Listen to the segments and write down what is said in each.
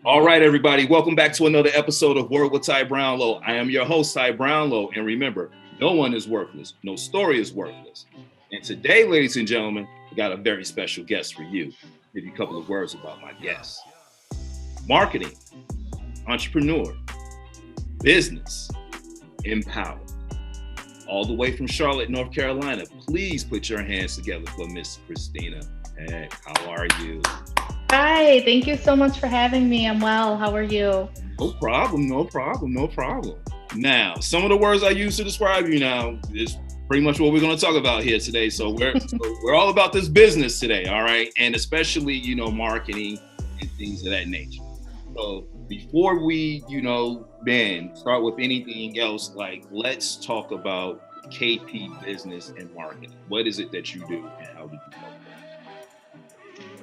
All right, everybody. Welcome back to another episode of Word with Ty Brownlow. I am your host, Ty Brownlow. And remember, no one is worthless. No story is worthless. And today, ladies and gentlemen, we got a very special guest for you. Give you a couple of words about my guest. Marketing, entrepreneur, business, empowered. All the way from Charlotte, North Carolina. Please put your hands together for Miss Kristina Peck. How are you? Hi, thank you so much for having me. I'm well. How are you? No problem. Now, some of the words I use to describe you now is pretty much what we're going to talk about here today. So we're all about this business today, all right? And especially, marketing and things of that nature. So before we, start with anything else, let's talk about KP business and marketing. What is it that you do and how do you help?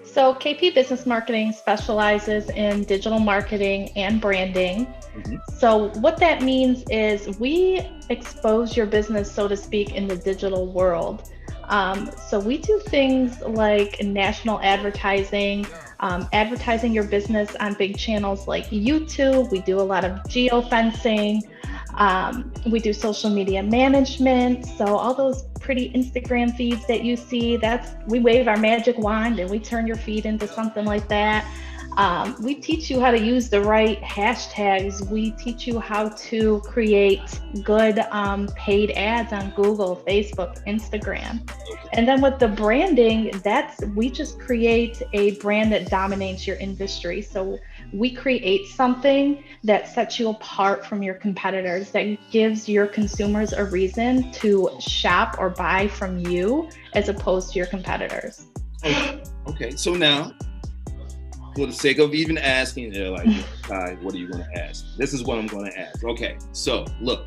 So KP Business Marketing specializes in digital marketing and branding. Mm-hmm. So what that means is we expose your business, so to speak, in the digital world. So we do things like national advertising, advertising your business on big channels like YouTube. We do a lot of geofencing. We do social media management. So all those pretty Instagram feeds that you see, we wave our magic wand and we turn your feed into something like that. We teach you how to use the right hashtags. We teach you how to create good paid ads on Google, Facebook, Instagram. And then with the branding, we just create a brand that dominates your industry. So we create something that sets you apart from your competitors, that gives your consumers a reason to shop or buy from you as opposed to your competitors. Okay. So now, for the sake of even asking, they're like, Ty, what are you going to ask? This is what I'm going to ask. Okay. So look,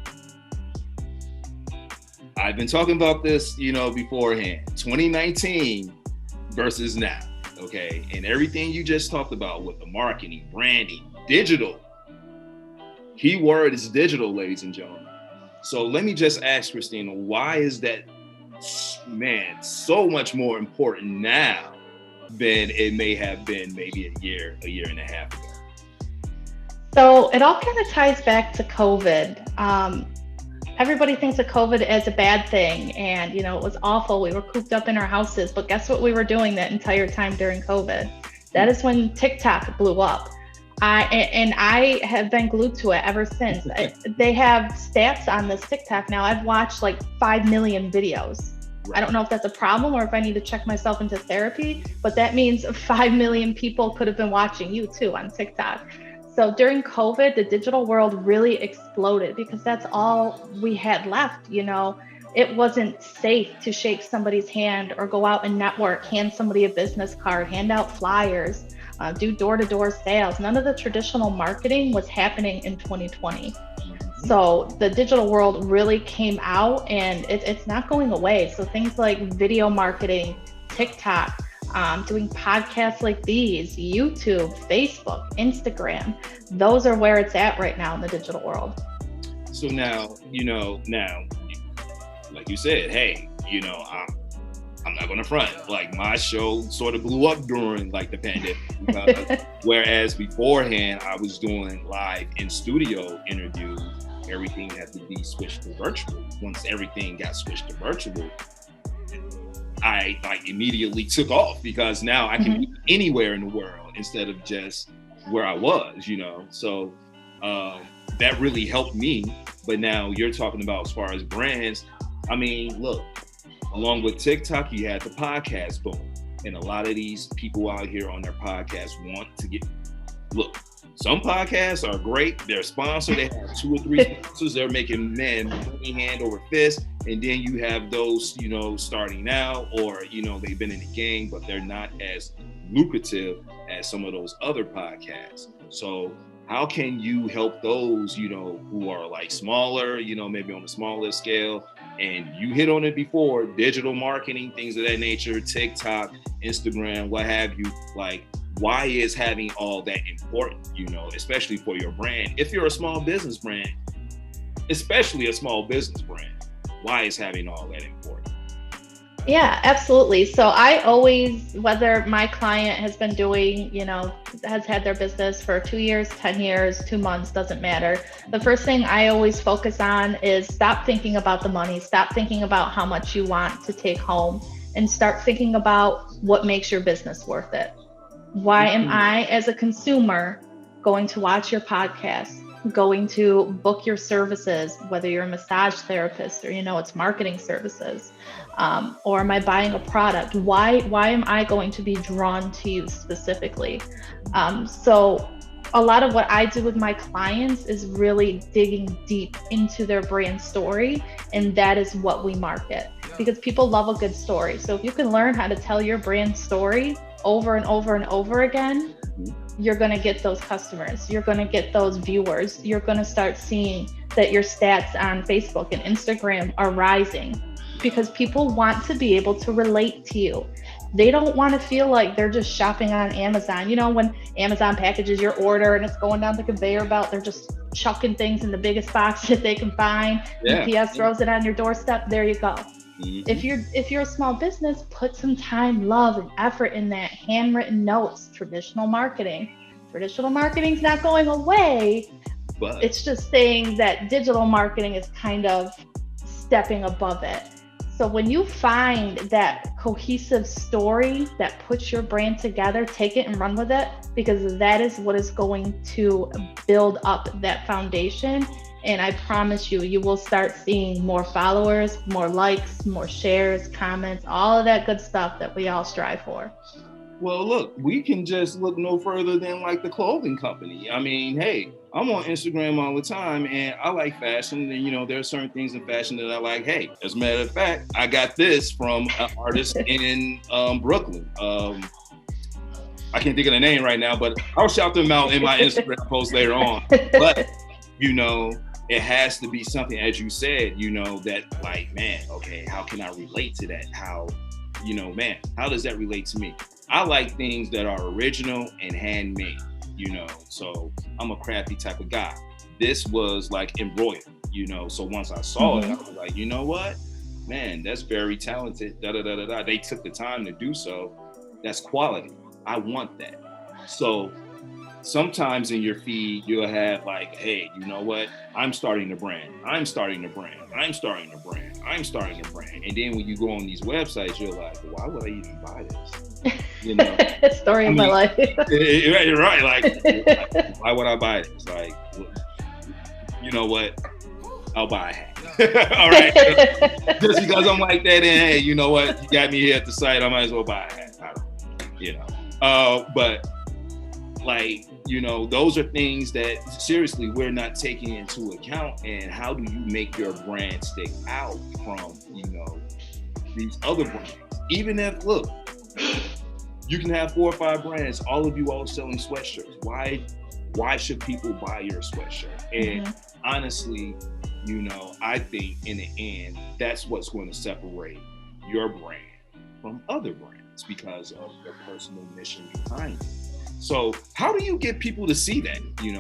I've been talking about this, beforehand, 2019 versus now. Okay. And everything you just talked about with the marketing, branding, digital. Keyword is digital, ladies and gentlemen. So let me just ask Kristina, why is that, so much more important now than it may have been maybe a year and a half ago? So it all kind of ties back to COVID. Everybody thinks of COVID as a bad thing, and it was awful. We were cooped up in our houses, but guess what we were doing that entire time during COVID? That is when TikTok blew up. I have been glued to it ever since. They have stats on this TikTok now. I've watched like 5 million videos. Right. I don't know if that's a problem or if I need to check myself into therapy, but that means 5 million people could have been watching you too on TikTok. So during COVID, the digital world really exploded because that's all we had left. It wasn't safe to shake somebody's hand or go out and network, hand somebody a business card, hand out flyers, do door-to-door sales. None of the traditional marketing was happening in 2020. So the digital world really came out and it's not going away. So things like video marketing, TikTok, doing podcasts like these, YouTube, Facebook, Instagram, those are where it's at right now in the digital world. So now, like you said, hey, I'm not gonna front. Like my show sort of blew up during the pandemic, whereas beforehand I was doing live in studio interviews. Everything had to be switched to virtual. Once everything got switched to virtual, I immediately took off because now I can be anywhere in the world instead of just where I was, So that really helped me. But now you're talking about as far as brands. I mean, look, along with TikTok, you had the podcast boom. And a lot of these people out here on their podcast want to look, some podcasts are great. They're sponsored. They have 2 or 3 sponsors. They're making money hand over fist. And then you have those, starting now, or, they've been in the game, but they're not as lucrative as some of those other podcasts. So how can you help those, who are smaller, maybe on a smaller scale? And you hit on it before, digital marketing, things of that nature, TikTok, Instagram, what have you, why is having all that important, especially for your brand? If you're a small business brand, especially a small business brand, why is having all that important? Yeah, absolutely. So I always, whether my client has been doing, has had their business for 2 years, 10 years, 2 months, doesn't matter. The first thing I always focus on is stop thinking about the money, stop thinking about how much you want to take home, and start thinking about what makes your business worth it. Why am I, as a consumer, going to watch your podcast, going to book your services, whether you're a massage therapist or it's marketing services, or am I buying a product? Why am I going to be drawn to you specifically? So a lot of what I do with my clients is really digging deep into their brand story, and that is what we market, because people love a good story. So if you can learn how to tell your brand story over and over and over again, you're going to get those customers, you're going to get those viewers, you're going to start seeing that your stats on Facebook and Instagram are rising, because people want to be able to relate to you. They don't want to feel like they're just shopping on Amazon. When Amazon packages your order and it's going down the conveyor belt, they're just chucking things in the biggest box that they can find. Yeah. UPS throws it on your doorstep. There you go. Mm-hmm. If you're a small business, put some time, love, and effort in that. Handwritten notes, traditional marketing. Traditional marketing's not going away, but it's just saying that digital marketing is kind of stepping above it. So when you find that cohesive story that puts your brand together, take it and run with it, because that is what is going to build up that foundation. And I promise you, you will start seeing more followers, more likes, more shares, comments, all of that good stuff that we all strive for. Well, look, we can just look no further than like the clothing company. I mean, hey, I'm on Instagram all the time and I like fashion. And, there are certain things in fashion that I like. Hey, as a matter of fact, I got this from an artist in Brooklyn. I can't think of the name right now, but I'll shout them out in my Instagram post later on. But, it has to be something, as you said, that like, man, okay, how can I relate to that? How does that relate to me? I like things that are original and handmade, so I'm a crafty type of guy. This was like embroidered, so once I saw it, I was like, you know what, man, that's very talented, They took the time to do so. That's quality. I want that. So sometimes in your feed, you'll have like, hey, you know what? I'm starting a brand. I'm starting a brand. I'm starting a brand. I'm starting a brand. And then when you go on these websites, you're like, why would I even buy this? Story of my life. Right. Like, why would I buy this? Like, you know what? I'll buy a hat. All right. Just because I'm like that, and hey, you know what? You got me here at the site. I might as well buy a hat. But like, those are things that seriously we're not taking into account. And how do you make your brand stick out from, these other brands? Even if, look, you can have 4 or 5 brands, all of you all selling sweatshirts. Why should people buy your sweatshirt? And honestly, I think in the end, that's what's going to separate your brand from other brands, because of the personal mission behind it. So how do you get people to see that,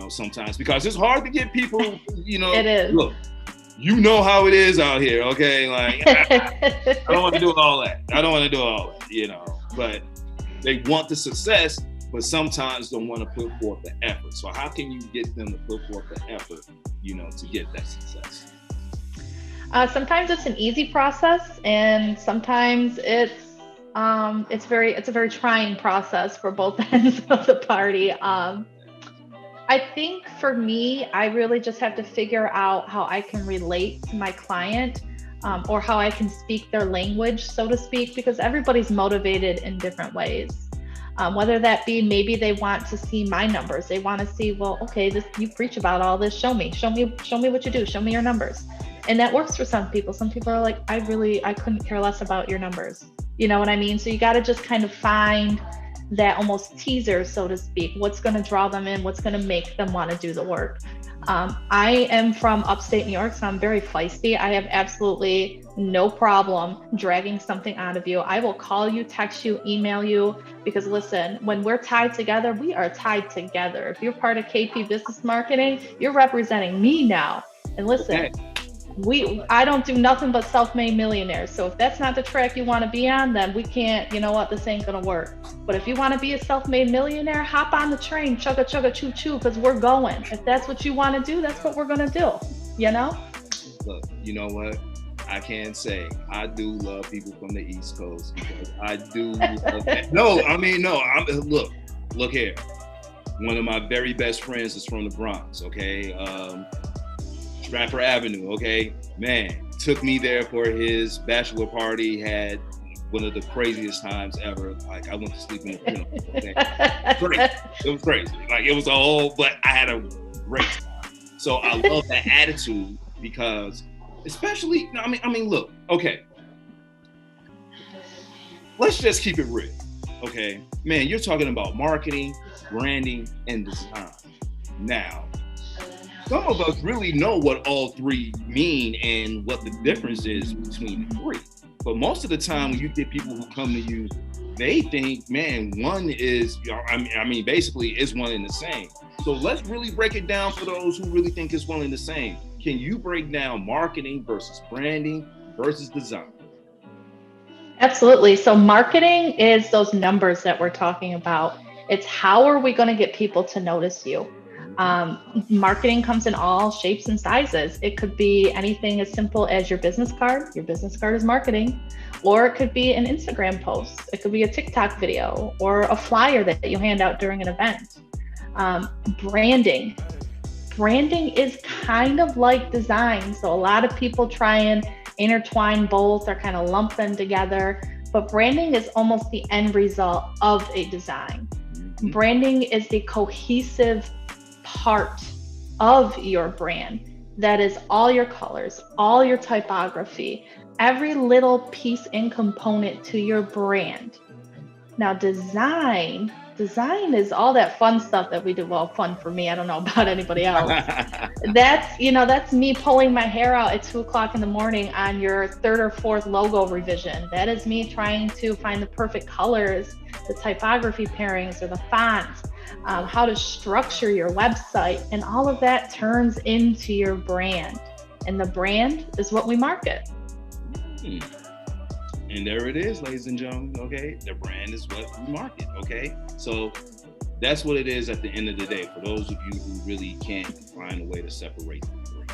sometimes? Because it's hard to get people, It is. Look, how it is out here, okay? Like, I don't want to do all that. But they want the success, but sometimes don't want to put forth the effort. So how can you get them to put forth the effort, to get that success? Sometimes it's an easy process, and sometimes it's a very trying process for both ends of the party. I think for me, I really just have to figure out how I can relate to my client, or how I can speak their language, so to speak, because everybody's motivated in different ways. Whether that be, maybe they want to see my numbers. They want to see, well, okay, you preach about all this. Show me what you do. Show me your numbers. And that works for some people. Some people are like, I couldn't care less about your numbers. You know what I mean? So you got to just kind of find that almost teaser, so to speak. What's going to draw them in? What's going to make them want to do the work? I am from upstate New York, so I'm very feisty. I have absolutely no problem dragging something out of you. I will call you, text you, email you, because listen, when we're tied together, we are tied together. If you're part of KP Business Marketing, you're representing me now. And listen, I don't do nothing but self-made millionaires. So if that's not the track you want to be on, then we can't, you know what, this ain't gonna work. But if you want to be a self-made millionaire, hop on the train, chugga chugga choo choo, because we're going. If that's what you want to do, that's what we're gonna do, you know? Look, you know what? I can say I do love people from the East Coast, because I do love that. No, look here. One of my very best friends is from the Bronx, okay? Stratford Avenue, okay? Man, took me there for his bachelor party, had one of the craziest times ever. Like, I went to sleep in the funeral, okay? It was crazy. Like, it was a whole, but I had a great time. So I love that attitude, because especially, I mean, look, okay. Let's just keep it real, okay? Man, you're talking about marketing, branding, and design. Now, some of us really know what all three mean and what the difference is between the three. But most of the time, when you get people who come to you, they think, man, one is, basically it's one and the same. So let's really break it down for those who really think it's one and the same. Can you break down marketing versus branding versus design? Absolutely. So marketing is those numbers that we're talking about. It's how are we going to get people to notice you? Marketing comes in all shapes and sizes. It could be anything as simple as your business card. Your business card is marketing. Or it could be an Instagram post. It could be a TikTok video or a flyer that you hand out during an event. Branding. Branding is kind of like design. So a lot of people try and intertwine both or kind of lump them together. But branding is almost the end result of a design. Branding is the cohesive part of your brand. That is all your colors, all your typography, every little piece and component to your brand. Now, design is all that fun stuff that we do. Well, fun for me. I don't know about anybody else. That's me pulling my hair out at 2:00 in the morning on your third or fourth logo revision. That is me trying to find the perfect colors, the typography pairings or the fonts, how to structure your website, and all of that turns into your brand. And the brand is what we market. And there it is, ladies and gentlemen, okay? The brand is what we market, okay? So that's what it is at the end of the day, for those of you who really can't find a way to separate the three,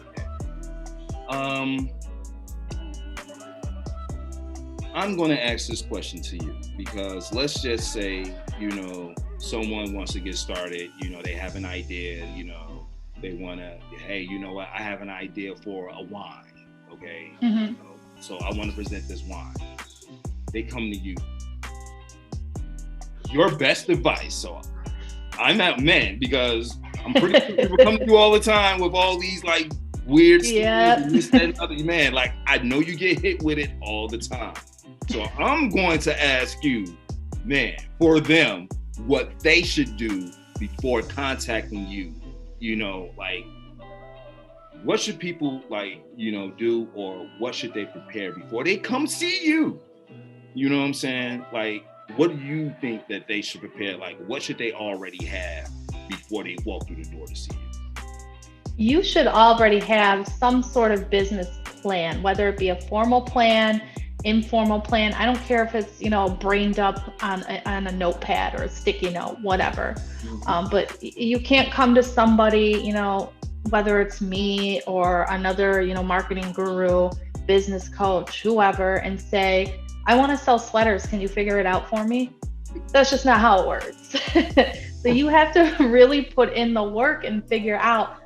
okay? I'm gonna ask this question to you, because let's just say, someone wants to get started, they have an idea, they wanna, hey, you know what, I have an idea for a wine, okay? Mm-hmm. So I want to present this wine. They come to you. Your best advice. So I'm at men, because I'm pretty sure people come to you all the time with all these like weird stuff. And this, that, and other. Man, like, I know you get hit with it all the time. So I'm going to ask you, man, for them, what they should do before contacting you. What should people do, or what should they prepare before they come see you? You know what I'm saying? Like, what do you think that they should prepare? Like, what should they already have before they walk through the door to see you? You should already have some sort of business plan, whether it be a formal plan, informal plan. I don't care if it's, brained up on a notepad or a sticky note, whatever. But you can't come to somebody, whether it's me or another, marketing guru, business coach, whoever, and say, I want to sell sweaters. Can you figure it out for me? That's just not how it works. So you have to really put in the work and figure out,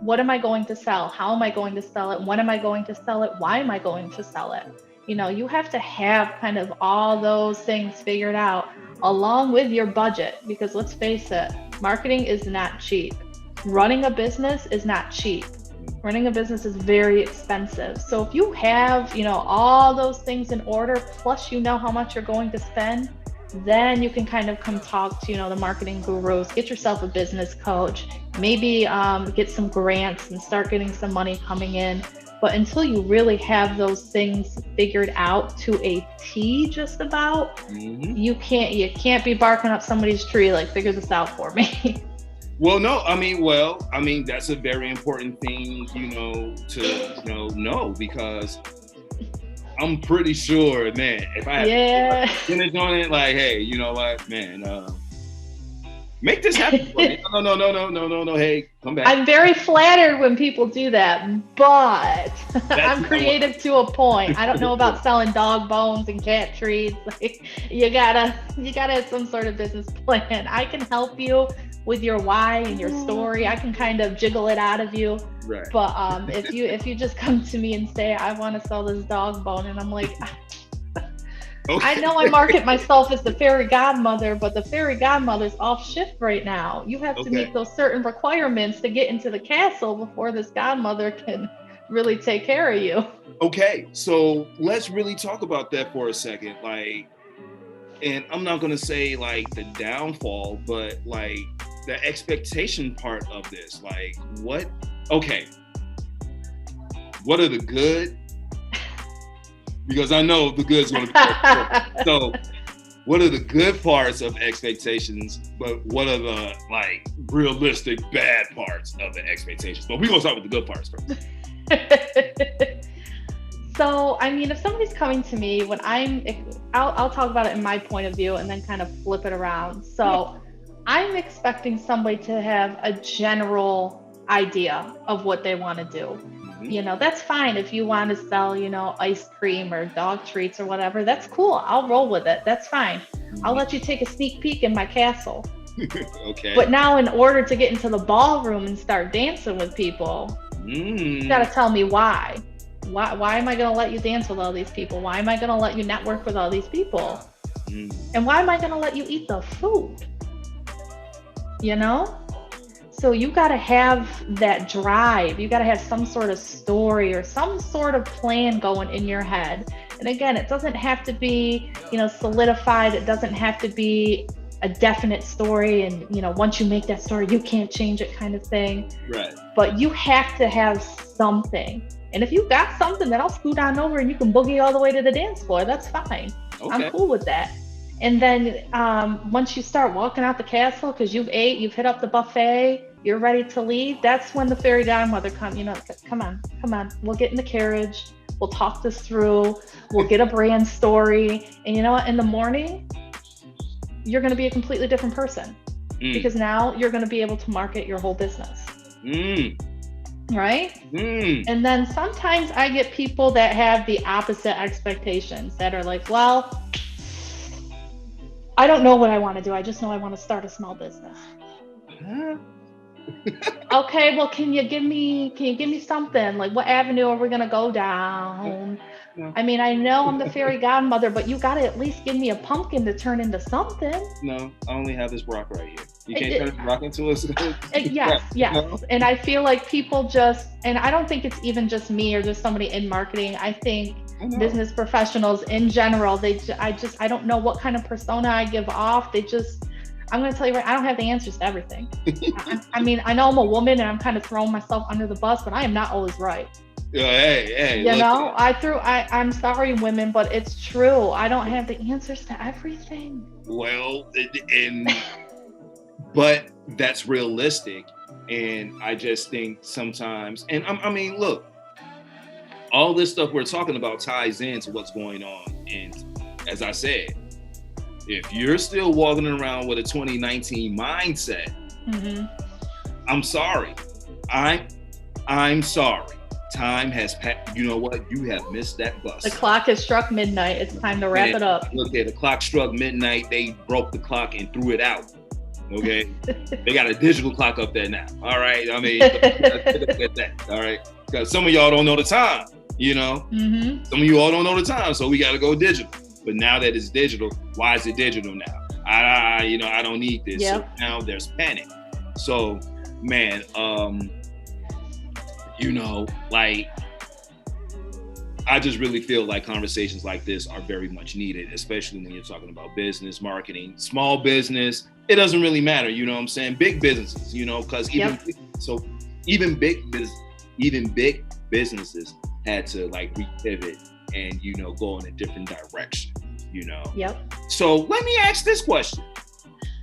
what am I going to sell? How am I going to sell it? When am I going to sell it? Why am I going to sell it? You have to have kind of all those things figured out along with your budget, because let's face it, marketing is not cheap. Running a business is not cheap. Running a business is very expensive. So if you have, all those things in order, plus how much you're going to spend, then you can kind of come talk to, the marketing gurus, get yourself a business coach, maybe get some grants and start getting some money coming in. But until you really have those things figured out to a T, just about, you can't be barking up somebody's tree like, figure this out for me. Well, no, I mean, that's a very important thing, to know, because I'm pretty sure, man, if I had finish on it, like, hey, you know what, man, make this happen for me. No. Hey, come back. I'm very flattered when people do that, but I'm creative to a point. I don't know about selling dog bones and cat treats. Like, you gotta have some sort of business plan. I can help you with your why and your story. I can kind of jiggle it out of you. Right. But if you just come to me and say, I want to sell this dog bone, and I'm like, okay. I know I market myself as the fairy godmother, but the fairy godmother's off shift right now. You have to meet those certain requirements to get into the castle before this godmother can really take care of you. Okay, so let's really talk about that for a second. Like, and I'm not going to say like the downfall, but like the expectation part of this. Like, what are the good? Because I know the good's going to be so. What are the good parts of expectations? But what are the like realistic bad parts of the expectations? But we're gonna start with the good parts first. So, I mean, if somebody's coming to me when I'll talk about it in my point of view and then kind of flip it around. So, I'm expecting somebody to have a general idea of what they want to do. That's fine if you want to sell, ice cream or dog treats or whatever. That's cool. I'll roll with it. That's fine. I'll let you take a sneak peek in my castle. Okay. But now, in order to get into the ballroom and start dancing with people, you got to tell me why. Why am I going to let you dance with all these people? Why am I going to let you network with all these people? And why am I going to let you eat the food? So you got to have that drive. You got to have some sort of story or some sort of plan going in your head. And again, it doesn't have to be, solidified. It doesn't have to be a definite story. And, once you make that story, you can't change it kind of thing. Right. But you have to have something. And if you got something, then I'll scoot on over and you can boogie all the way to the dance floor. That's fine. Okay. I'm cool with that. And then once you start walking out the castle, because you've ate, you've hit up the buffet, you're ready to leave, that's when the fairy godmother comes, come on, we'll get in the carriage, we'll talk this through, we'll get a brand story. And you know what, in the morning, you're going to be a completely different person because now you're going to be able to market your whole business. Right? And then sometimes I get people that have the opposite expectations that are like, well, I don't know what I want to do. I just know I want to start a small business. Okay, well, can you give me something? Like, what avenue are we going to go down? I mean, I know I'm the fairy godmother, but you got to at least give me a pumpkin to turn into something. No, I only have this rock right here. You can't turn this rock into a... Yes. No? And I feel like people and I don't think it's even just me or just somebody in marketing. I think business professionals in general, I don't know what kind of persona I give off. I'm going to tell you right, I don't have the answers to everything. I mean, I know I'm a woman and I'm kind of throwing myself under the bus, but I am not always right. Hey. I'm sorry, women, but it's true. I don't have the answers to everything. Well, but that's realistic. And I just think sometimes, and I mean, look, all this stuff we're talking about ties into what's going on. And as I said, if you're still walking around with a 2019 mindset, I'm sorry. I'm sorry. Time has passed. You know what? You have missed that bus. The clock has struck midnight. It's time to wrap it up. Look at the clock struck midnight. They broke the clock and threw it out. Okay, they got a digital clock up there now. All right, I mean, at that. All right, because some of y'all don't know the time. Some of you all don't know the time, so we got to go digital. But now that it's digital, why is it digital now? I don't need this. Yep. So now there's panic. So, man, like, I just really feel like conversations like this are very much needed, especially when you're talking about business, marketing, small business. It doesn't really matter, you know what I'm saying? Big businesses, because even big businesses had to like repivot and go in a different direction. Yep. So let me ask this question.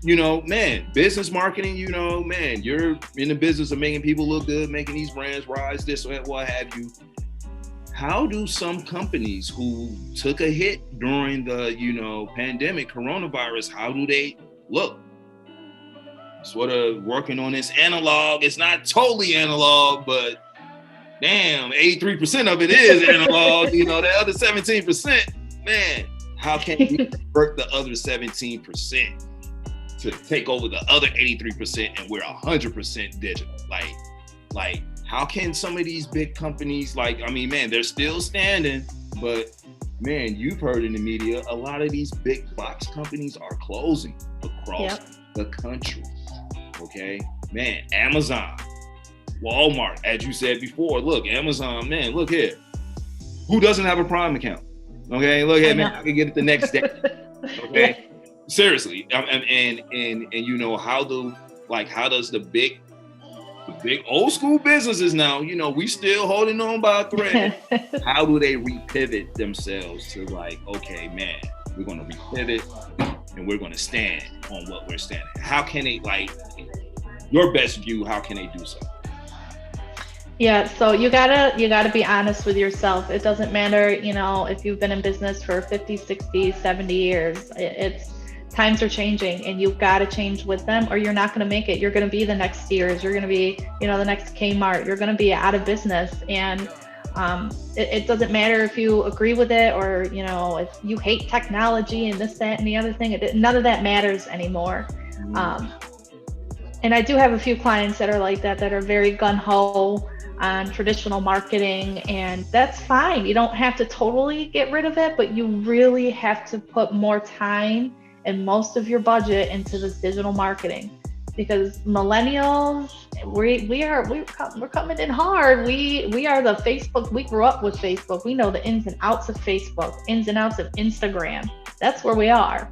you know, man, business marketing, you know, man, you're in the business of making people look good, making these brands rise, this, what have you. How do some companies who took a hit during the, you know, pandemic, coronavirus, how do they look? Sort of working on this analog. It's not totally analog, but damn, 83% of it is analog. You know, the other 17%, man, how can you convert the other 17% to take over the other 83% and we're 100% digital? Like, how can some of these big companies, like, I mean, man, they're still standing, but man, you've heard in the media, a lot of these big box companies are closing across the country. Okay, man, Amazon, Walmart, as you said before, look, Amazon, man, look here. Who doesn't have a Prime account? Okay, look here, man, I can get it the next day. Okay, seriously, and you know, how does the big old school businesses now, you know, we still holding on by a thread. How do they repivot themselves to like, okay, man, we're going to repivot and we're going to stand on what we're standing. How can they, like, your best view, how can they do so? Yeah, so you gotta be honest with yourself. It doesn't matter, you know, if you've been in business for 50, 60, 70 years. It's times are changing and you've got to change with them or you're not going to make it. You're going to be the next Sears. You're going to be, you know, the next Kmart. You're going to be out of business. And it doesn't matter if you agree with it or, you know, if you hate technology and this, that, and the other thing. None of that matters anymore. And I do have a few clients that are like that are very gung-ho on traditional marketing, and that's fine. You don't have to totally get rid of it, but you really have to put more time and most of your budget into this digital marketing, because millennials, we're coming in hard. We are the Facebook. We grew up with Facebook. We know the ins and outs of Facebook, ins and outs of Instagram. That's where we are.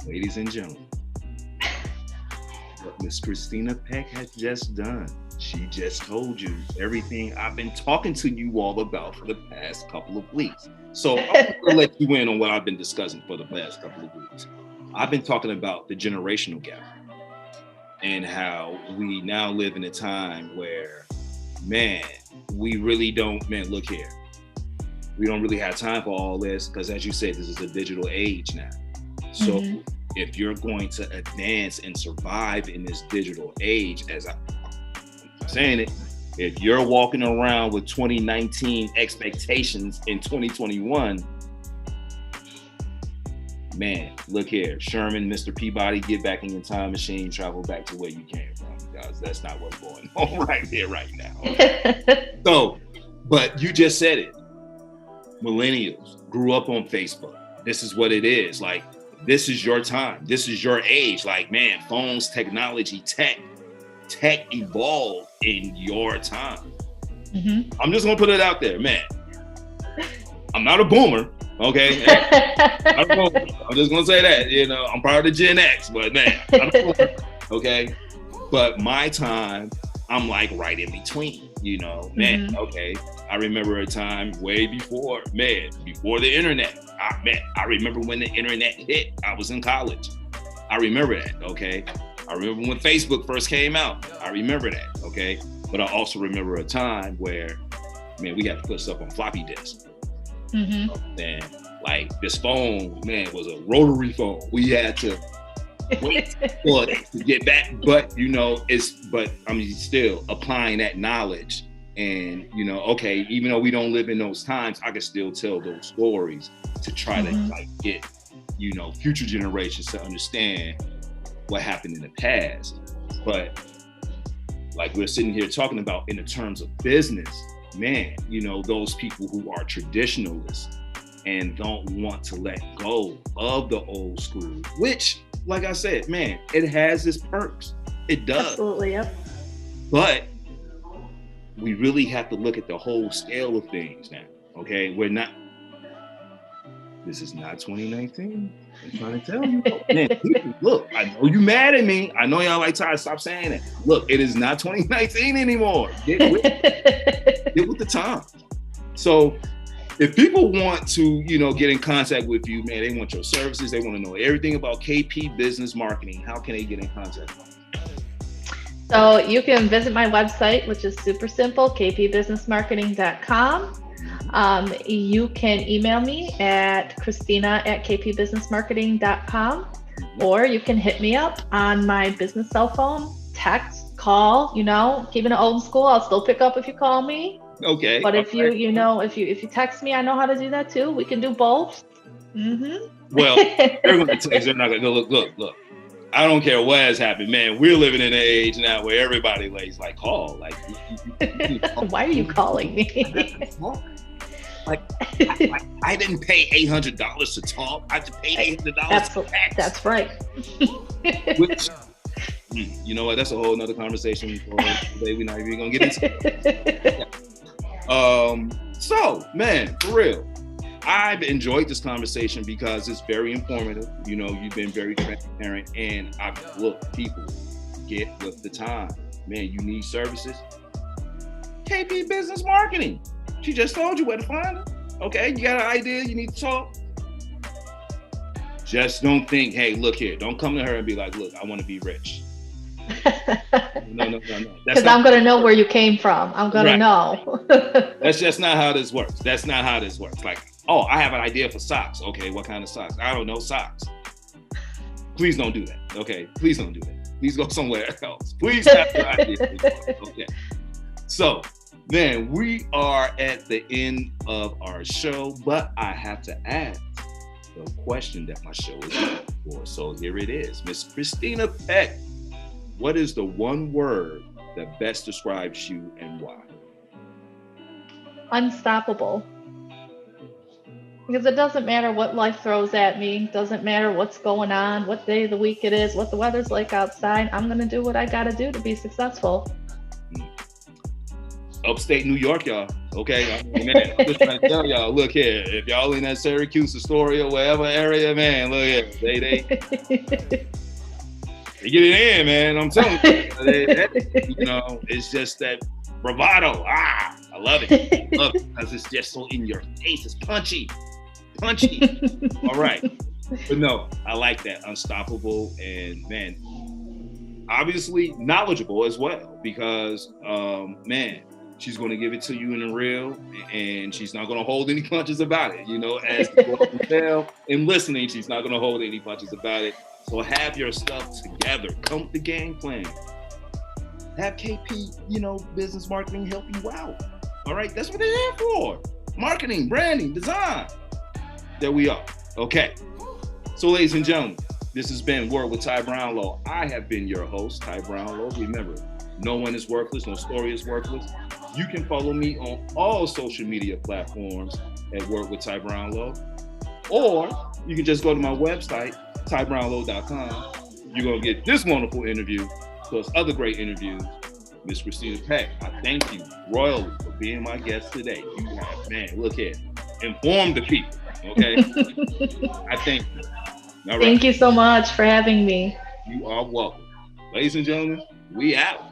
Ladies and gentlemen, what Miss Kristina Peck has just done, she just told you everything I've been talking to you all about for the past couple of weeks. So I'm going to let you in on what I've been discussing for the past couple of weeks. I've been talking about the generational gap and how we now live in a time where, man, we really don't, man, look here. We don't really have time for all this because, as you said, this is a digital age now. So if you're going to advance and survive in this digital age, as I'm saying it, if you're walking around with 2019 expectations in 2021, man, look here, Sherman, Mr. Peabody, get back in your time machine, travel back to where you came from, because that's not what's going on right here, right now. Okay? So, but you just said it. Millennials grew up on Facebook. This is what it is. Like, this is your time. This is your age. Like, man, phones, technology, tech evolved in your time. I'm just gonna put it out there, man. I'm not a boomer, okay? I'm just gonna say that, you know, I'm part of the Gen X, but man, I'm a boomer, okay? But my time, I'm like right in between, you know, man, okay. I remember a time way before, before the internet. I remember when the internet hit. I was in college. I remember that, okay? I remember when Facebook first came out. I remember that, okay? But I also remember a time where, man, we had to put stuff on floppy disk. And like this phone, man, was a rotary phone. We had to wait for it to get back. But, you know, still applying that knowledge. And, you know, okay, even though we don't live in those times, I can still tell those stories to try to like get, you know, future generations to understand what happened in the past. But like we're sitting here talking about in the terms of business, man, you know, those people who are traditionalists and don't want to let go of the old school, which, like I said, man, it has its perks. It does. Absolutely, yep. But we really have to look at the whole scale of things now, okay? This is not 2019. I'm trying to tell you. Man, look, I know you mad at me. I know y'all like Ty, stop saying it. Look, it is not 2019 anymore. Get with the time. So if people want to, get in contact with you, man, they want your services, they want to know everything about KP Business Marketing, how can they get in contact? So you can visit my website, which is super simple, kpbusinessmarketing.com. You can email me at Kristina@kpbusinessmarketing.com, or you can hit me up on my business cell phone, text, call, keeping it old school. I'll still pick up if you call me. Okay. But if if you text me, I know how to do that too. We can do both. Mm-hmm. Well, they're going to text. They're not going to go, look. I don't care what has happened, man. We're living in an age now where everybody lays like call. Like, why are you calling me? Like, I didn't pay $800 to talk. I just paid $800 to text. That's right. Which, you know what? That's a whole nother conversation for today. We're not even gonna get into it. So, man, for real, I've enjoyed this conversation because it's very informative. You've been very transparent, and people get with the time. Man, you need services. KP Business Marketing. She just told you where to find her. Okay, you got an idea, you need to talk. Just don't think, hey, look here. Don't come to her and be like, look, I want to be rich. No. Because I'm going to know where you came from. I'm going to know. That's just not how this works. That's not how this works. Like, oh, I have an idea for socks. Okay, what kind of socks? I don't know, socks. Please don't do that. Okay, please don't do that. Please go somewhere else. Please have your idea. Okay. So, man, we are at the end of our show, but I have to ask the question that my show is for. So here it is. Miss Kristina Peck, what is the one word that best describes you and why? Unstoppable. Because it doesn't matter what life throws at me, doesn't matter what's going on, what day of the week it is, what the weather's like outside, I'm going to do what I got to do to be successful. Upstate New York, y'all. Okay, man, I'm just trying to tell y'all. Look here, if y'all in that Syracuse, Astoria, wherever area, man, look here, they get it in, man. I'm telling you, it's just that bravado. I love it. Because it's just so in your face. It's punchy. All right, but no, I like that. Unstoppable, and man, obviously knowledgeable as well, because man, she's going to give it to you in the real, and she's not going to hold any punches about it. As the world can tell in listening, she's not going to hold any punches about it. So have your stuff together. Come with the game plan. Have KP, business marketing help you out. All right, that's what they're here for. Marketing, branding, design. There we are. Okay. So, ladies and gentlemen, this has been Word with Ty Brownlow. I have been your host, Ty Brownlow. Remember, no one is worthless. No story is worthless. You can follow me on all social media platforms at Word with Ty Brownlow. Or you can just go to my website, tybrownlow.com. You're going to get this wonderful interview, plus other great interviews. Miss Kristina Peck, I thank you royally for being my guest today. You have, man, look here, inform the people, okay? I thank you. All right. Thank you so much for having me. You are welcome. Ladies and gentlemen, we out.